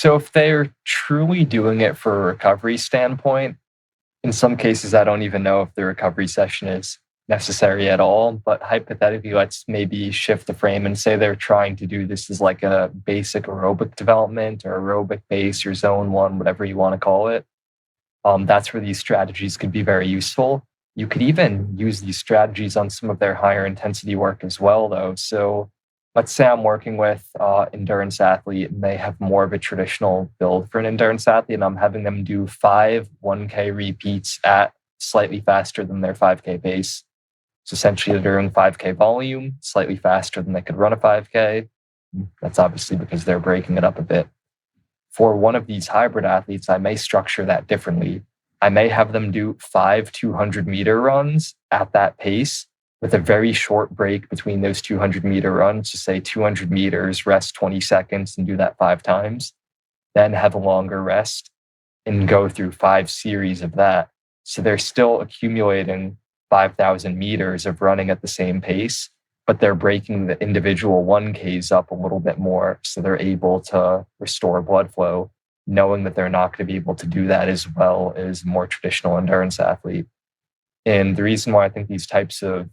So if they're truly doing it for a recovery standpoint, in some cases, I don't even know if the recovery session is necessary at all. But hypothetically, let's maybe shift the frame and say they're trying to do this as like a basic aerobic development or aerobic base or zone one, whatever you want to call it. That's where these strategies could be very useful. You could even use these strategies on some of their higher intensity work as well, though. So let's say I'm working with endurance athlete and they have more of a traditional build for an endurance athlete, and I'm having them do 1K repeats at slightly faster than their 5K pace. So essentially they're doing 5K volume, slightly faster than they could run a 5K. That's obviously because they're breaking it up a bit. For one of these hybrid athletes, I may structure that differently. I may have them do 5 200-meter runs at that pace with a very short break between those 200-meter runs, to say 200 meters, rest 20 seconds and do that 5 times, then have a longer rest and go through 5 series of that. So they're still accumulating 5,000 meters of running at the same pace, but they're breaking the individual 1Ks up a little bit more so they're able to restore blood flow, knowing that they're not going to be able to do that as well as a more traditional endurance athlete. And the reason why I think these types of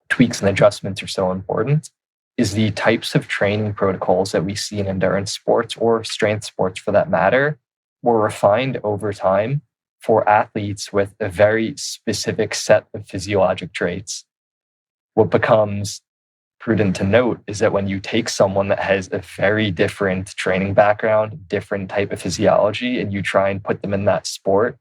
tweaks and adjustments are so important is the types of training protocols that we see in endurance sports, or strength sports for that matter, were refined over time for athletes with a very specific set of physiologic traits. What becomes prudent to note is that when you take someone that has a very different training background, different type of physiology, and you try and put them in that sport,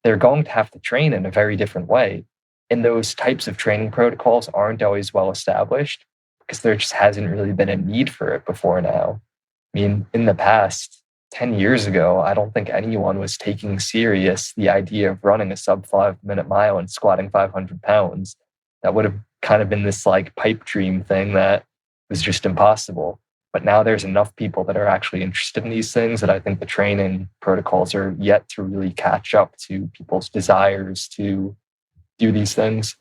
they're going to have to train in a very different way. And those types of training protocols aren't always well established because there just hasn't really been a need for it before now. I mean, in the past, 10 years ago, I don't think anyone was taking serious the idea of running a sub 5-minute mile and squatting 500 pounds. That would have kind of been this like pipe dream thing that was just impossible. But now there's enough people that are actually interested in these things that I think the training protocols are yet to really catch up to people's desires to do these things.